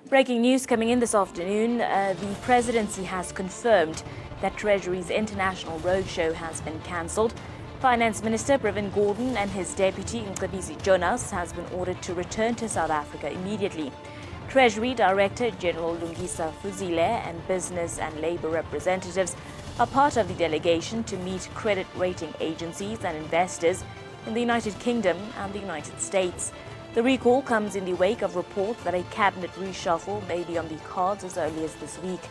Breaking news coming in this afternoon. The presidency has confirmed that Treasury's international roadshow has been cancelled. Finance Minister Gordhan and his deputy Jonas has been ordered to return to South Africa immediately. Treasury Director General Lungisa Fuzile and business and labour representatives are part of the delegation to meet credit rating agencies and investors in the United Kingdom and the United States. The recall comes in the wake of reports that a cabinet reshuffle may be on the cards as early as this week.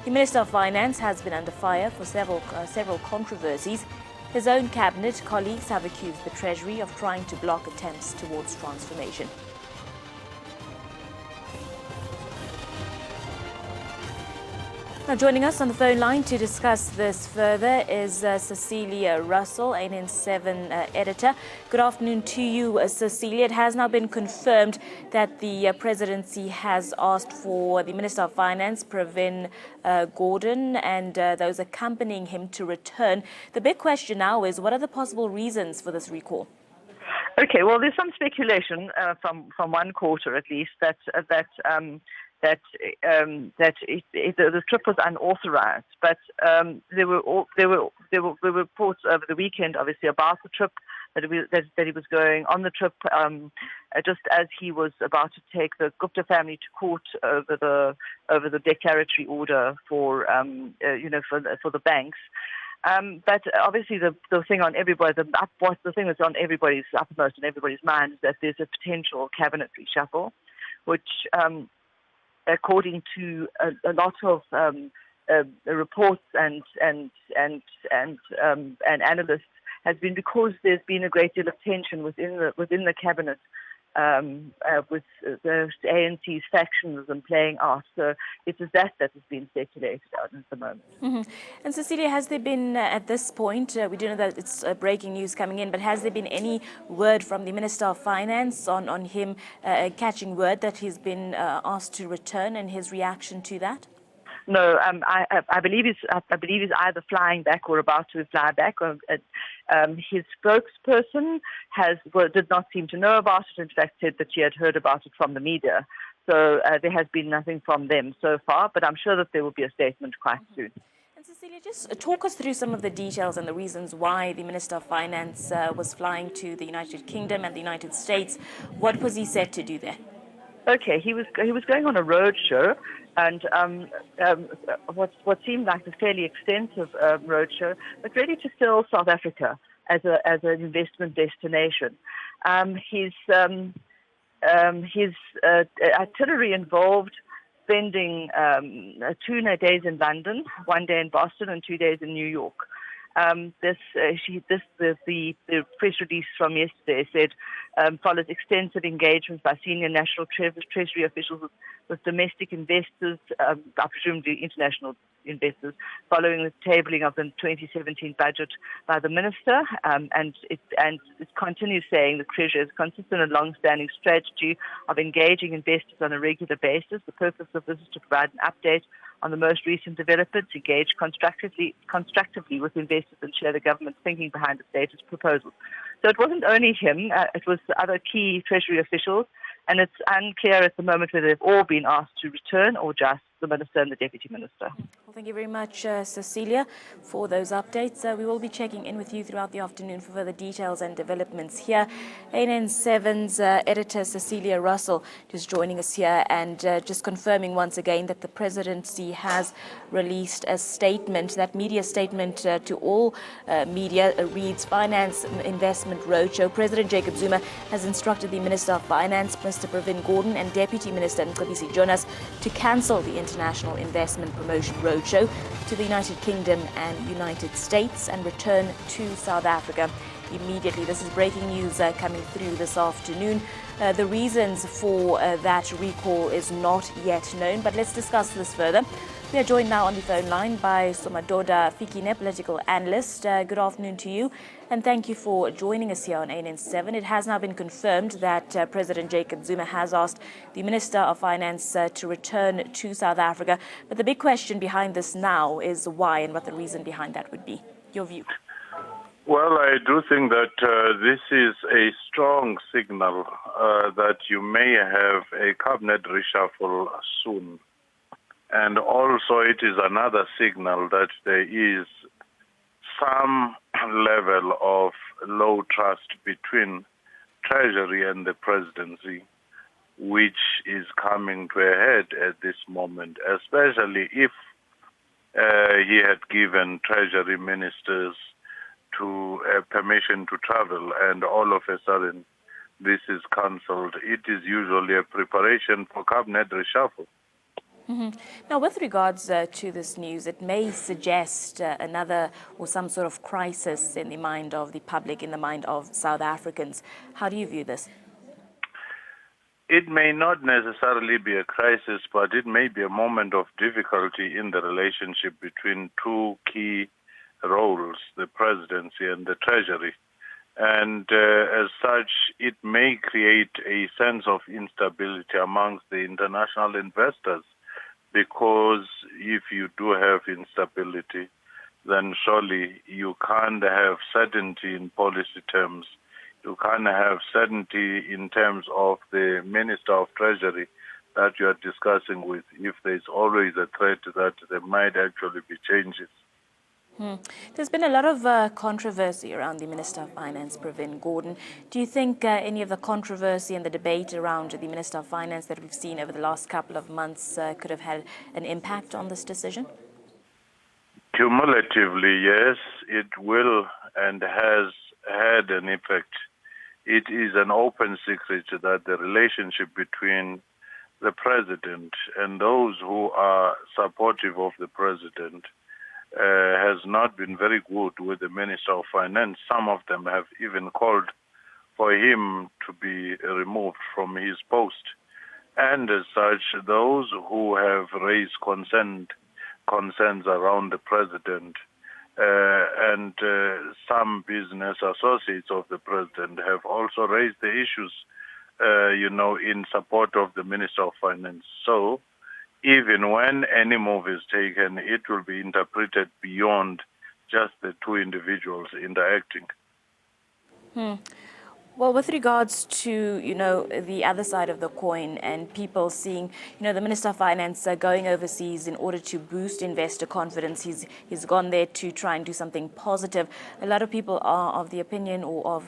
The Minister of Finance has been under fire for several controversies. His own cabinet colleagues have accused the Treasury of trying to block attempts towards transformation. Now, joining us on the phone line to discuss this further is Cecilia Russell, ANN7 editor. Good afternoon to you, Cecilia. It has now been confirmed that the presidency has asked for the Minister of Finance, Gordhan, and those accompanying him to return. The big question now is, what are the possible reasons for this recall? Okay, well, there's some speculation from one quarter at least that the trip was unauthorized, but there were reports over the weekend, obviously, about the trip, that he was going on the trip just as he was about to take the Gupta family to court over the declaratory order for the banks. But obviously, the thing on everybody, the thing that's on everybody's uppermost in everybody's mind is that there's a potential cabinet reshuffle, which according to a lot of reports and analysts, has been because there's been a great deal of tension within the cabinet with the ANC's factionalism playing out. So it is that has been speculated on at the moment. Mm-hmm. And Cecilia, has there been at this point, we do know that it's breaking news coming in, but has there been any word from the Minister of Finance on him catching word that he's been asked to return and his reaction to that? No, I believe he's either flying back or about to fly back. His spokesperson did not seem to know about it. In fact, said that she had heard about it from the media. So there has been nothing from them so far, but I'm sure that there will be a statement quite soon. And Cecilia, just talk us through some of the details and the reasons why the Minister of Finance was flying to the United Kingdom and the United States. What was he set to do there? Okay, he was going on a road show, and what seemed like a fairly extensive road show, but really to sell South Africa as an investment destination. His itinerary involved spending 2 days in London, 1 day in Boston, and 2 days in New York. The press release from yesterday said follows extensive engagement by senior national treasury officials with domestic investors, presumably international investors, following the tabling of the 2017 budget by the minister, and it continues saying the Treasury has a consistent and long-standing strategy of engaging investors on a regular basis. The purpose of this is to provide an update on the most recent developments, engage constructively with investors, and share the government's thinking behind the latest proposals. So it wasn't only him, it was other key Treasury officials, and it's unclear at the moment whether they've all been asked to return or just the Minister and the Deputy Minister. Well, thank you very much, Cecilia, for those updates. We will be checking in with you throughout the afternoon for further details and developments here. ANN7's editor, Cecilia Russell, just joining us here and just confirming once again that the presidency has released a statement. That media statement to all media reads, Finance Investment Roadshow. President Jacob Zuma has instructed the Minister of Finance, Mr. Gordhan, and Deputy Minister Jonas to cancel the International Investment Promotion Roadshow to the United Kingdom and United States and return to South Africa immediately. This is breaking news coming through this afternoon. The reasons for that recall is not yet known, but let's discuss this further. We are joined now on the phone line by Somadoda Fikine, political analyst. Good afternoon to you, and thank you for joining us here on ANN7. It has now been confirmed that President Jacob Zuma has asked the Minister of Finance to return to South Africa. But the big question behind this now is why and what the reason behind that would be. Your view? Well, I do think that this is a strong signal that you may have a cabinet reshuffle soon. And also it is another signal that there is some level of low trust between Treasury and the presidency, which is coming to a head at this moment, especially if he had given Treasury ministers to permission to travel, and all of a sudden this is cancelled. It is usually a preparation for cabinet reshuffle. Now, with regards to this news, it may suggest another or some sort of crisis in the mind of the public, in the mind of South Africans. How do you view this? It may not necessarily be a crisis, but it may be a moment of difficulty in the relationship between two key roles, the presidency and the treasury. And as such, it may create a sense of instability amongst the international investors, because if you do have instability, then surely you can't have certainty in policy terms. You can't have certainty in terms of the Minister of Treasury that you are discussing with, if there's always a threat that there might actually be changes. There's been a lot of controversy around the Minister of Finance, Pravin Gordhan. Do you think any of the controversy and the debate around the Minister of Finance that we've seen over the last couple of months could have had an impact on this decision? Cumulatively, yes, it will and has had an effect. It is an open secret that the relationship between the president and those who are supportive of the president has not been very good with the Minister of Finance. Some of them have even called for him to be removed from his post. And as such, those who have raised concerns around the president and some business associates of the president have also raised the issues, in support of the Minister of Finance. So even when any move is taken, it will be interpreted beyond just the two individuals interacting. Well, with regards to, the other side of the coin and people seeing, the Minister of Finance going overseas in order to boost investor confidence, he's gone there to try and do something positive. A lot of people are of the opinion or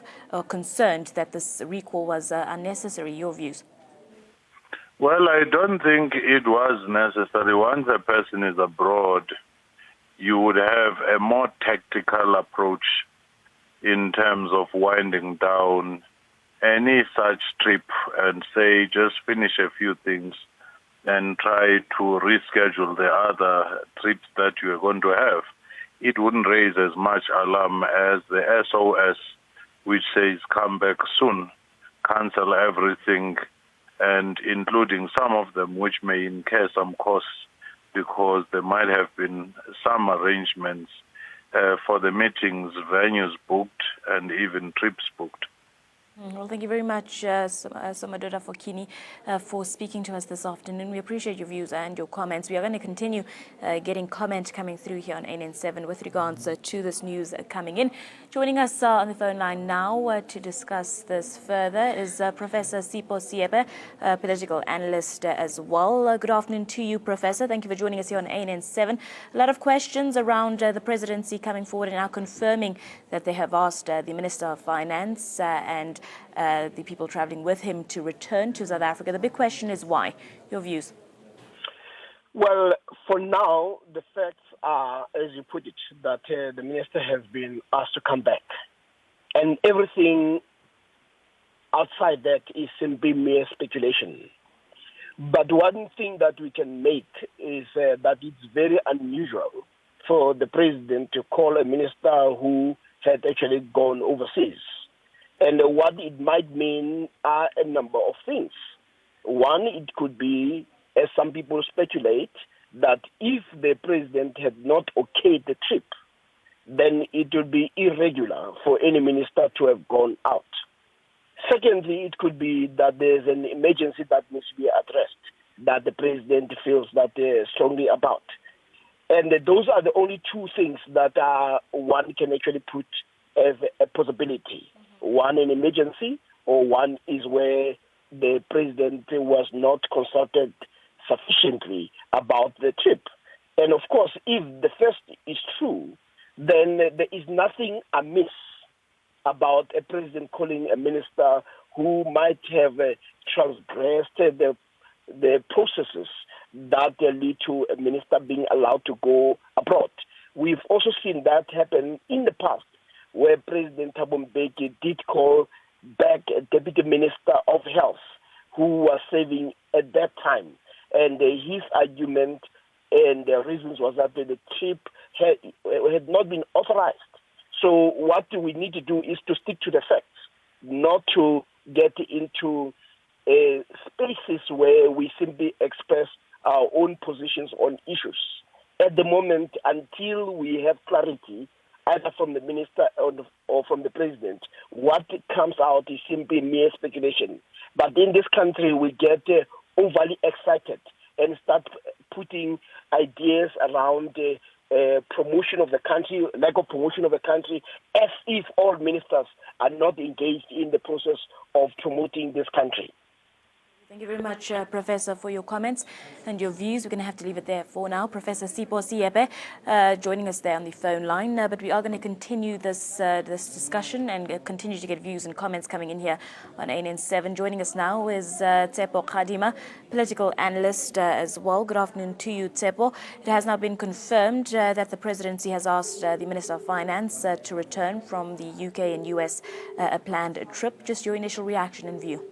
concerned that this recall was unnecessary. Your views? Well, I don't think it was necessary. Once a person is abroad, you would have a more tactical approach in terms of winding down any such trip and say just finish a few things and try to reschedule the other trips that you are going to have. It wouldn't raise as much alarm as the SOS, which says come back soon, cancel everything, and including some of them which may incur some costs because there might have been some arrangements for the meetings, venues booked, and even trips booked. Well, thank you very much, Somadoda Fokini, for speaking to us this afternoon. We appreciate your views and your comments. We are going to continue getting comment coming through here on ANN7 with regards to this news coming in. Joining us on the phone line now to discuss this further is Professor Sipho Siepe, political analyst as well. Good afternoon to you, Professor. Thank you for joining us here on ANN7. A lot of questions around the presidency coming forward and now confirming that they have asked the Minister of Finance and the people traveling with him to return to South Africa. The big question is why? Your views? Well, for now, the facts are, as you put it, that the minister has been asked to come back. And everything outside that is simply mere speculation. But one thing that we can make is that it's very unusual for the president to call a minister who had actually gone overseas. And what it might mean are a number of things. One, it could be, as some people speculate, that if the president had not okayed the trip, then it would be irregular for any minister to have gone out. Secondly, it could be that there's an emergency that needs to be addressed, that the president feels that strongly about. And those are the only two things that one can actually put as possibility. One an emergency, or one is where the president was not consulted sufficiently about the trip. And of course, if the first is true, then there is nothing amiss about a president calling a minister who might have transgressed the processes that lead to a minister being allowed to go abroad. We've also seen that happen in the past, where President Thabo Mbeki did call back a deputy minister of health who was serving at that time. And his argument and the reasons was that the trip had not been authorized. So what we need to do is to stick to the facts, not to get into spaces where we simply express our own positions on issues. At the moment, until we have clarity, either from the minister or from the president, what comes out is simply mere speculation. But in this country, we get overly excited and start putting ideas around promotion of the country, lack of promotion of the country, as if all ministers are not engaged in the process of promoting this country. Thank you very much, Professor, for your comments and your views. We're going to have to leave it there for now. Professor Sipho Siepe joining us there on the phone line. But we are going to continue this discussion and continue to get views and comments coming in here on ANN7. Joining us now is Tsepo Khadima, political analyst as well. Good afternoon to you, Tsepo. It has now been confirmed that the presidency has asked the Minister of Finance to return from the UK and US a planned trip. Just your initial reaction and view.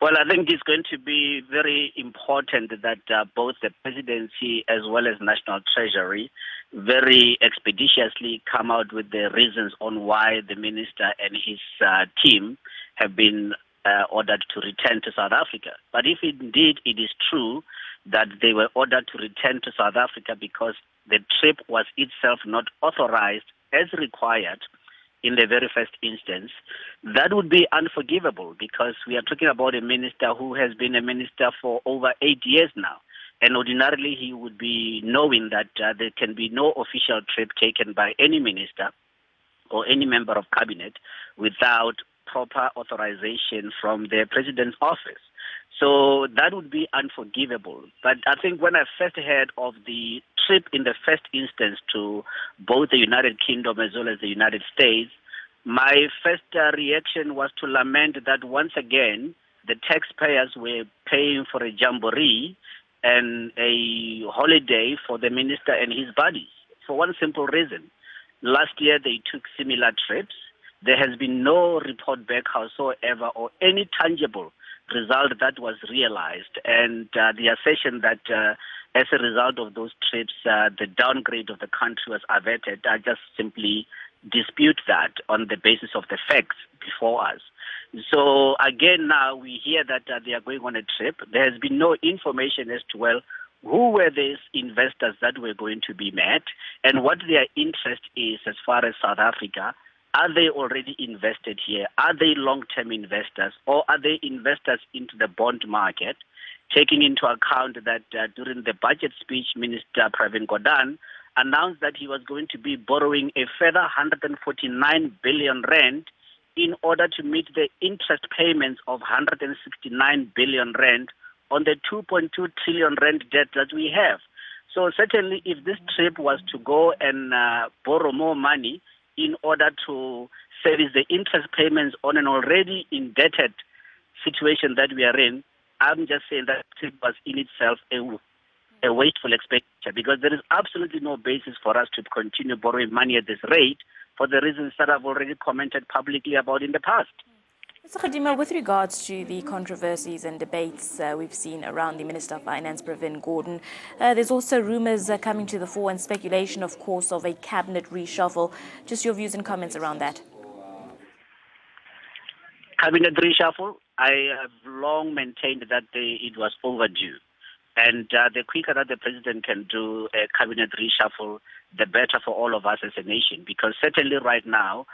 Well, I think it's going to be very important that both the presidency as well as National Treasury very expeditiously come out with the reasons on why the minister and his team have been ordered to return to South Africa. But if indeed it is true that they were ordered to return to South Africa because the trip was itself not authorized as required in the very first instance, that would be unforgivable because we are talking about a minister who has been a minister for over 8 years now. And ordinarily he would be knowing that there can be no official trip taken by any minister or any member of cabinet without proper authorization from the president's office. So that would be unforgivable. But I think when I first heard of the trip in the first instance to both the United Kingdom as well as the United States, my first reaction was to lament that once again, the taxpayers were paying for a jamboree and a holiday for the minister and his buddies for one simple reason. Last year, they took similar trips. There has been no report back whatsoever or any tangible result that was realized, and the assertion that as a result of those trips, the downgrade of the country was averted, I just simply dispute that on the basis of the facts before us. So again, now we hear that they are going on a trip. There has been no information as to, well, who were these investors that were going to be met and what their interest is as far as South Africa. Are they already invested here? Are they long-term investors or are they investors into the bond market? Taking into account that during the budget speech, Minister Gordhan announced that he was going to be borrowing a further 149 billion rand in order to meet the interest payments of 169 billion rand on the 2.2 trillion rand debt that we have. So certainly if this trip was to go and borrow more money in order to service the interest payments on an already indebted situation that we are in, I'm just saying that it was in itself a wasteful expenditure because there is absolutely no basis for us to continue borrowing money at this rate for the reasons that I've already commented publicly about in the past. Mr. Khadima, with regards to the controversies and debates we've seen around the Minister of Finance, Gordhan, there's also rumours coming to the fore and speculation, of course, of a cabinet reshuffle. Just your views and comments around that. Cabinet reshuffle, I have long maintained that it was overdue. And the quicker that the president can do a cabinet reshuffle, the better for all of us as a nation. Because certainly right now,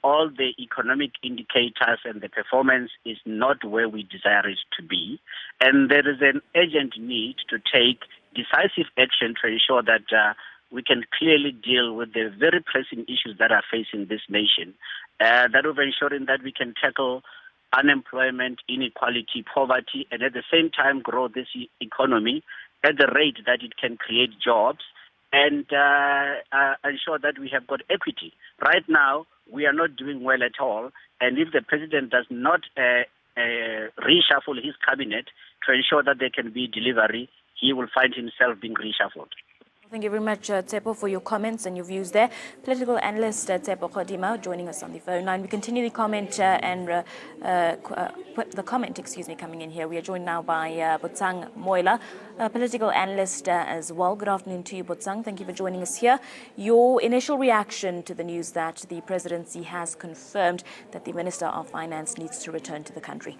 all the economic indicators and the performance is not where we desire it to be. And there is an urgent need to take decisive action to ensure that we can clearly deal with the very pressing issues that are facing this nation. That will ensuring that we can tackle unemployment, inequality, poverty, and at the same time grow this economy at the rate that it can create jobs and ensure that we have got equity. Right now, we are not doing well at all, and if the president does not reshuffle his cabinet to ensure that there can be delivery, he will find himself being reshuffled. Thank you very much, Tsepo, for your comments and your views there. Political analyst Tsepo Kgodima joining us on the phone line. We continue the comment coming in here. We are joined now by Botsang Moila, a political analyst as well. Good afternoon to you, Botsang. Thank you for joining us here. Your initial reaction to the news that the presidency has confirmed that the Minister of Finance needs to return to the country.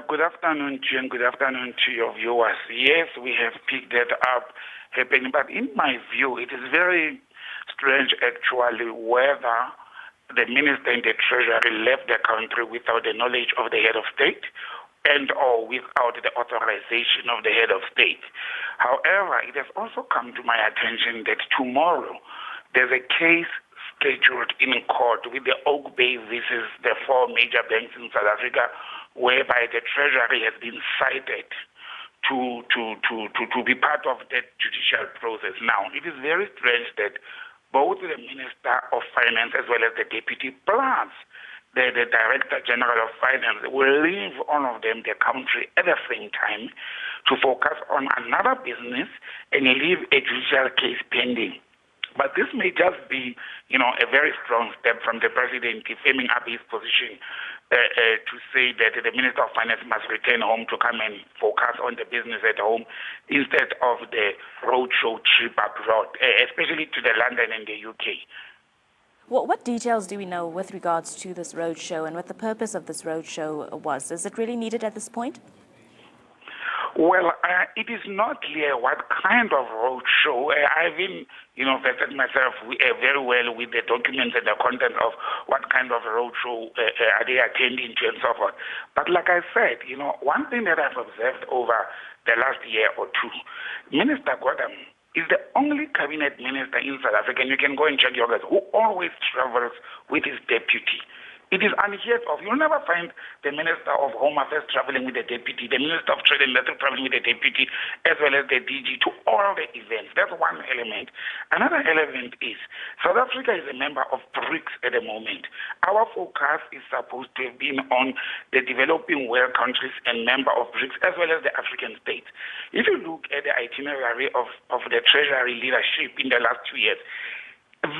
Good afternoon to you and good afternoon to your viewers. Yes, we have picked that up happening, but in my view, it is very strange actually whether the minister in the treasury left the country without the knowledge of the head of state and or without the authorization of the head of state. However, it has also come to my attention that tomorrow there's a case scheduled in court with the Oak Bay versus the four major banks in South Africa, whereby the treasury has been cited to be part of that judicial process. Now, it is very strange that both the Minister of Finance as well as the Deputy plus the Director General of Finance will leave all of them the country at the same time to focus on another business and leave a judicial case pending. But this may just be, a very strong step from the president firming up his position to say that the Minister of Finance must return home to come and focus on the business at home instead of the roadshow trip abroad, especially to the London and the UK. What details do we know with regards to this roadshow and what the purpose of this roadshow was? Is it really needed at this point? Well, it is not clear what kind of roadshow. I've been, vetted myself very well with the documents and the content of what kind of roadshow are they attending to and so forth. But like I said, one thing that I've observed over the last year or two, Minister Gordhan is the only cabinet minister in South Africa, and you can go and check your guys, who always travels with his deputy. It is unheard of. You'll never find the Minister of Home Affairs traveling with the deputy, the Minister of Trade and Industry traveling with the deputy, as well as the DG to all the events. That's one element. Another element is South Africa is a member of BRICS at the moment. Our focus is supposed to have been on the developing world countries and member of BRICS, as well as the African states. If you look at the itinerary of the Treasury leadership in the last 2 years,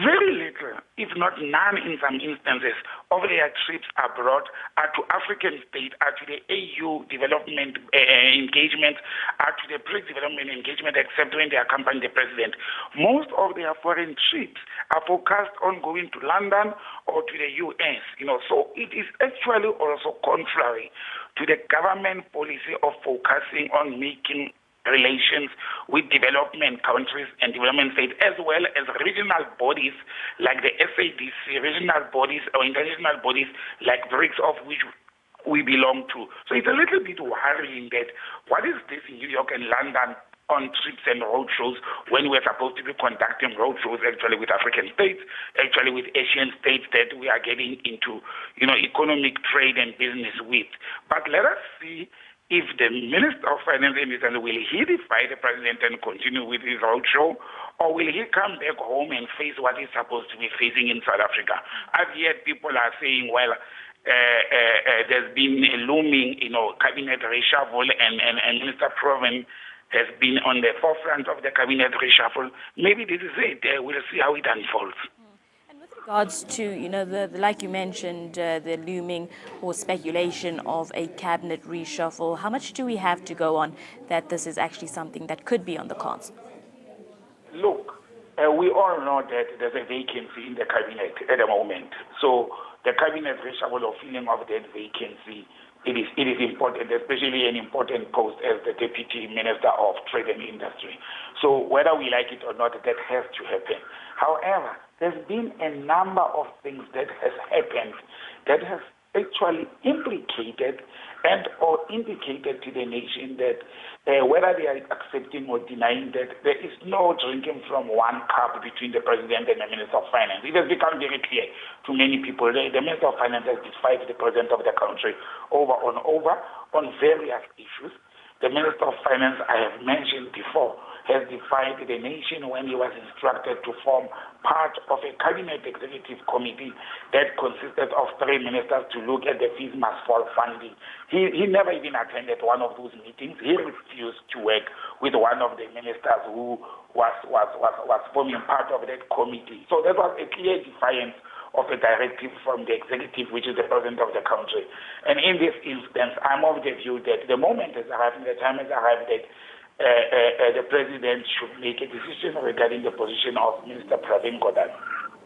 very little, if not none in some instances, of their trips abroad are to African states, are to the AU development engagement, are to the BRICS development engagement, except when they accompany the president. Most of their foreign trips are focused on going to London or to the US, so it is actually also contrary to the government policy of focusing on making relations with development countries and development states, as well as regional bodies like the SADC, regional bodies or international bodies like BRICS, of which we belong to. So it's a little bit worrying that what is this in New York and London on trips and roadshows when we're supposed to be conducting roadshows actually with African states, actually with Asian states that we are getting into, economic trade and business with. But let us see if the Minister of Finance will he defy the president and continue with his roadshow, or will he come back home and face what he's supposed to be facing in South Africa? I've heard people are saying, well, there's been a looming, cabinet reshuffle, and Minister Proven has been on the forefront of the cabinet reshuffle. Maybe this is it. We'll see how it unfolds. Regards to, like you mentioned, the looming or speculation of a cabinet reshuffle, how much do we have to go on that this is actually something that could be on the cards? Look, we all know that there's a vacancy in the cabinet at the moment. So the cabinet reshuffle or filling of that vacancy, it is important, especially an important post as the Deputy Minister of Trade and Industry. So whether we like it or not, that has to happen. However, there's been a number of things that has happened that has actually implicated and or indicated to the nation that whether they are accepting or denying that there is no drinking from one cup between the president and the Minister of Finance. It has become very clear to many people. The Minister of Finance has defied the president of the country over on various issues. The Minister of Finance, I have mentioned before, has defied the nation when he was instructed to form part of a cabinet executive committee that consisted of 3 ministers to look at the fees must fall funding. He never even attended one of those meetings. He refused to work with one of the ministers who was forming part of that committee. So that was a clear defiance of a directive from the executive, which is the president of the country. And in this instance, I'm of the view that the moment has arrived, the time has arrived that the president should make a decision regarding the position of Minister Pravin Gordhan.